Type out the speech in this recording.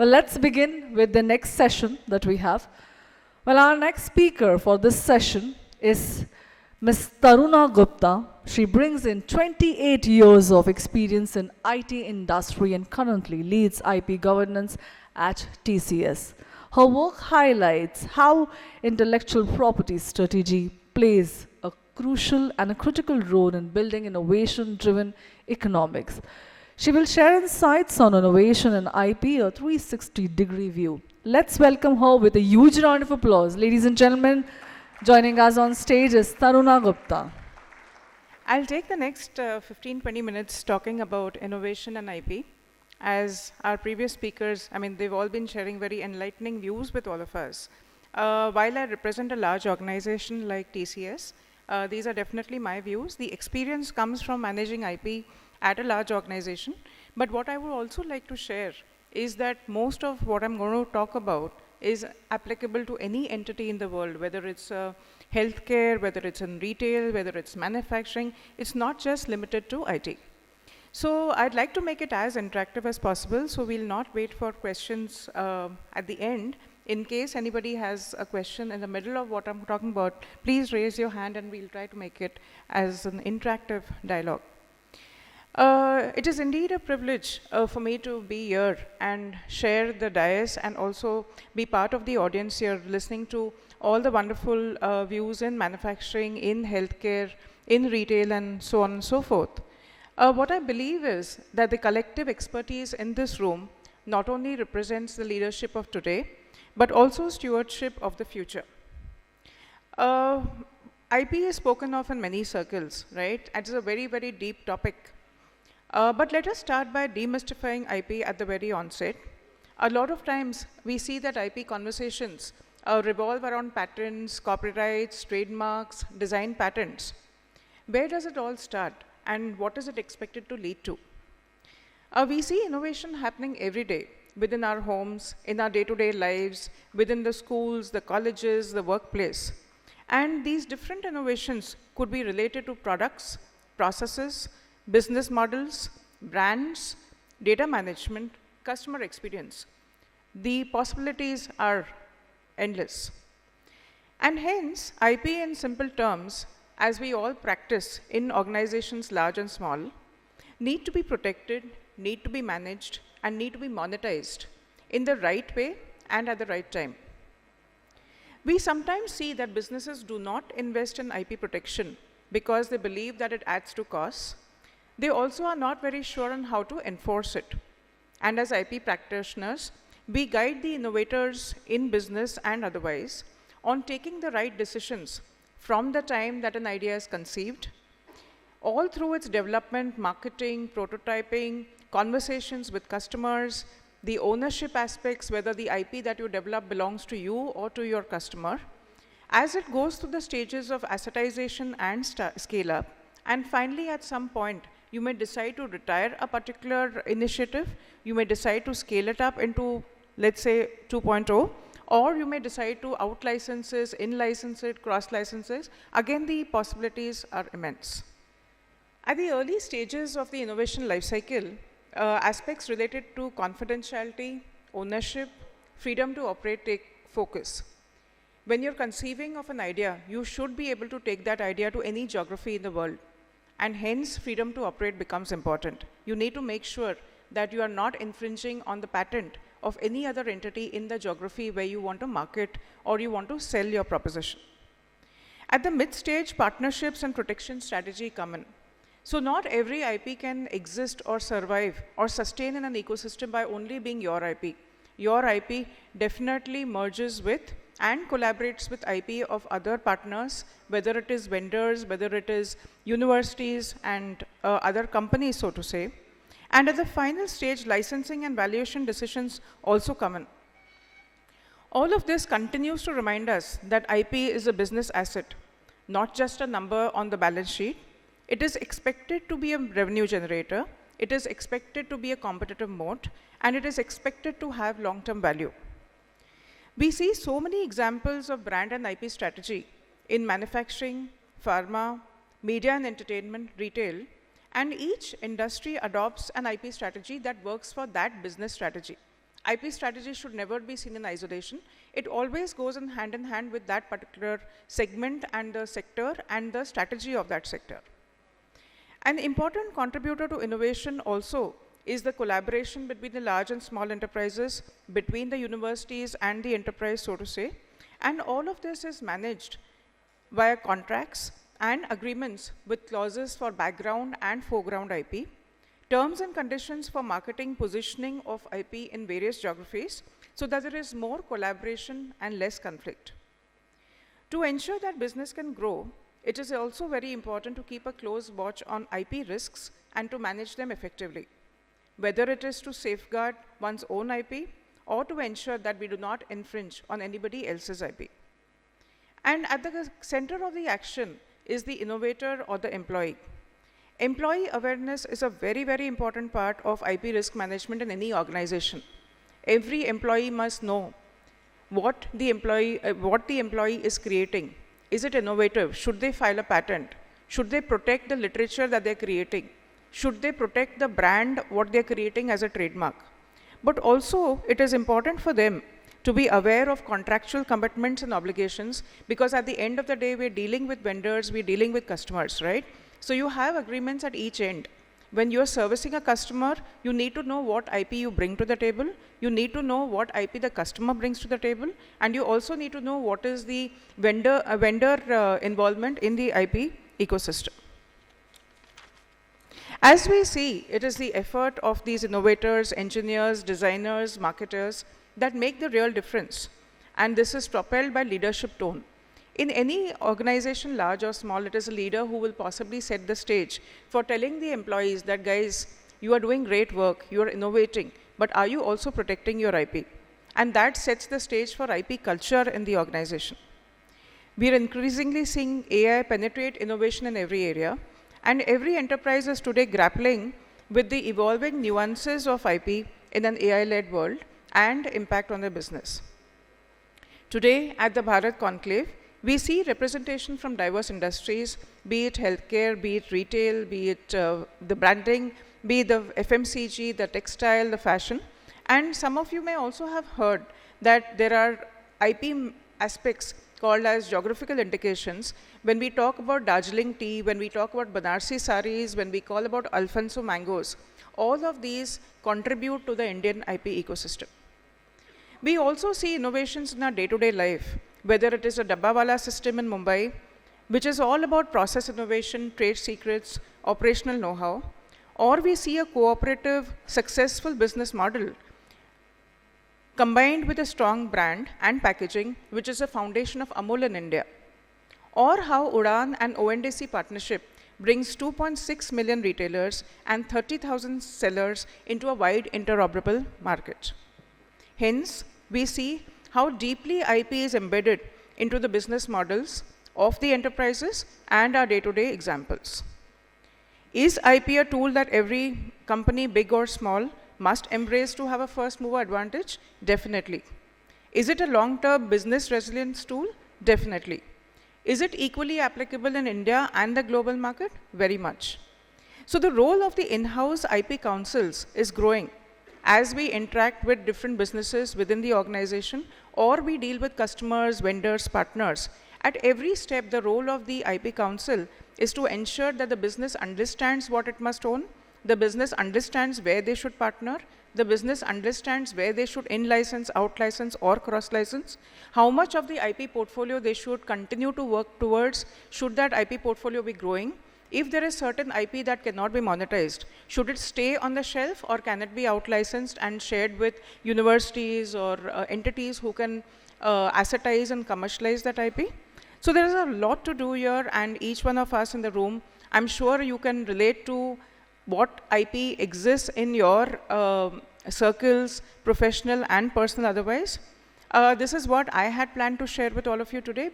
Well, let's begin with the next session that we have. Well, our next speaker for this session is Ms. Taruna Gupta. She brings in 28 years of experience in IT industry and currently leads IP governance at TCS. Her work highlights how intellectual property strategy plays a crucial and a critical role in building innovation-driven economics. She will share insights on innovation and IP, a 360-degree view. Let's welcome her with a huge round of applause. Ladies and gentlemen, joining us on stage is Taruna Gupta. I'll take the next 15-20 minutes talking about innovation and IP. As our previous speakers, they've all been sharing very enlightening views with all of us. While I represent a large organization like TCS, these are definitely my views. The experience comes from managing IP at a large organization. But what I would also like to share is that most of what I'm going to talk about is applicable to any entity in the world, whether it's healthcare, whether it's in retail, whether it's manufacturing. It's not just limited to IT. So I'd like to make it as interactive as possible, so we'll not wait for questions at the end. In case anybody has a question in the middle of what I'm talking about, please raise your hand and we'll try to make it as an interactive dialogue. It is indeed a privilege for me to be here and share the dais and also be part of the audience here listening to all the wonderful views in manufacturing, in healthcare, in retail, and so on and so forth. What I believe is that the collective expertise in this room not only represents the leadership of today, but also stewardship of the future. IP is spoken of in many circles, right? It's a very, very deep topic. But let us start by demystifying IP at the very onset. A lot of times we see that IP conversations revolve around patents, copyrights, trademarks, design patents. Where does it all start and what is it expected to lead to? We see innovation happening every day within our homes, in our day-to-day lives, within the schools, the colleges, the workplace. And these different innovations could be related to products, processes, business models, brands, data management, customer experience. The possibilities are endless. And hence, IP in simple terms, as we all practice in organizations large and small, need to be protected, need to be managed, and need to be monetized in the right way and at the right time. We sometimes see that businesses do not invest in IP protection because they believe that it adds to costs. They also are not very sure on how to enforce it. And as IP practitioners, we guide the innovators in business and otherwise on taking the right decisions from the time that an idea is conceived, all through its development, marketing, prototyping, conversations with customers, the ownership aspects, whether the IP that you develop belongs to you or to your customer, as it goes through the stages of assetization and scale up, and finally at some point, you may decide to retire a particular initiative, you may decide to scale it up into, let's say, 2.0, or you may decide to out-license it, in-license it, cross-license it. Again, the possibilities are immense. At the early stages of the innovation lifecycle, aspects related to confidentiality, ownership, freedom to operate take focus. When you're conceiving of an idea, you should be able to take that idea to any geography in the world. And hence, freedom to operate becomes important. You need to make sure that you are not infringing on the patent of any other entity in the geography where you want to market or you want to sell your proposition. At the mid-stage, partnerships and protection strategy come in. So not every IP can exist or survive or sustain in an ecosystem by only being your IP. Your IP definitely merges with and collaborates with IP of other partners, whether it is vendors, whether it is universities and other companies, so to say. And at the final stage, licensing and valuation decisions also come in. All of this continues to remind us that IP is a business asset, not just a number on the balance sheet. It is expected to be a revenue generator, it is expected to be a competitive moat, and it is expected to have long-term value. We see so many examples of brand and IP strategy in manufacturing, pharma, media and entertainment, retail, and each industry adopts an IP strategy that works for that business strategy. IP strategy should never be seen in isolation. It always goes in hand with that particular segment and the sector and the strategy of that sector. An important contributor to innovation also is the collaboration between the large and small enterprises, between the universities and the enterprise, so to say. And all of this is managed via contracts and agreements with clauses for background and foreground IP, terms and conditions for marketing positioning of IP in various geographies, so that there is more collaboration and less conflict. To ensure that business can grow, it is also very important to keep a close watch on IP risks and to manage them effectively, whether it is to safeguard one's own IP or to ensure that we do not infringe on anybody else's IP. And at the center of the action is the innovator or the employee. Employee awareness is a very, very important part of IP risk management in any organization. Every employee must know what the employee is creating. Is it innovative? Should they file a patent? Should they protect the literature that they're creating? Should they protect the brand, what they're creating as a trademark? But also, it is important for them to be aware of contractual commitments and obligations, because at the end of the day, we're dealing with vendors, we're dealing with customers, right? So you have agreements at each end. When you're servicing a customer, you need to know what IP you bring to the table, you need to know what IP the customer brings to the table, and you also need to know what is the vendor involvement in the IP ecosystem. As we see, it is the effort of these innovators, engineers, designers, marketers that make the real difference. And this is propelled by leadership tone. In any organization, large or small, it is a leader who will possibly set the stage for telling the employees that, guys, you are doing great work, you are innovating, but are you also protecting your IP? And that sets the stage for IP culture in the organization. We are increasingly seeing AI penetrate innovation in every area, and every enterprise is today grappling with the evolving nuances of IP in an AI-led world and impact on their business. Today, at the Bharat Conclave, we see representation from diverse industries, be it healthcare, be it retail, be it the branding, be it the FMCG, the textile, the fashion. And some of you may also have heard that there are IP aspects called as geographical indications. When we talk about Darjeeling Tea, when we talk about Banarsi saris, when we call about Alfonso mangoes, all of these contribute to the Indian IP ecosystem. We also see innovations in our day-to-day life, whether it is a Dabbawala system in Mumbai, which is all about process innovation, trade secrets, operational know-how, or we see a cooperative, successful business model combined with a strong brand and packaging, which is a foundation of Amul in India, or how Udaan and ONDC partnership brings 2.6 million retailers and 30,000 sellers into a wide interoperable market. Hence, we see how deeply IP is embedded into the business models of the enterprises and our day-to-day examples. Is IP a tool that every company, big or small, must embrace to have a first-mover advantage? Definitely. Is it a long-term business resilience tool? Definitely. Is it equally applicable in India and the global market? Very much. So the role of the in-house IP councils is growing as we interact with different businesses within the organization, or we deal with customers, vendors, partners. At every step, the role of the IP council is to ensure that the business understands what it must own, the business understands where they should partner, the business understands where they should in-license, out-license, or cross-license, how much of the IP portfolio they should continue to work towards, should that IP portfolio be growing. If there is certain IP that cannot be monetized, should it stay on the shelf or can it be out-licensed and shared with universities or entities who can assetize and commercialize that IP? So there is a lot to do here, and each one of us in the room, I'm sure you can relate to what IP exists in your circles, professional and personal otherwise. This is what I had planned to share with all of you today.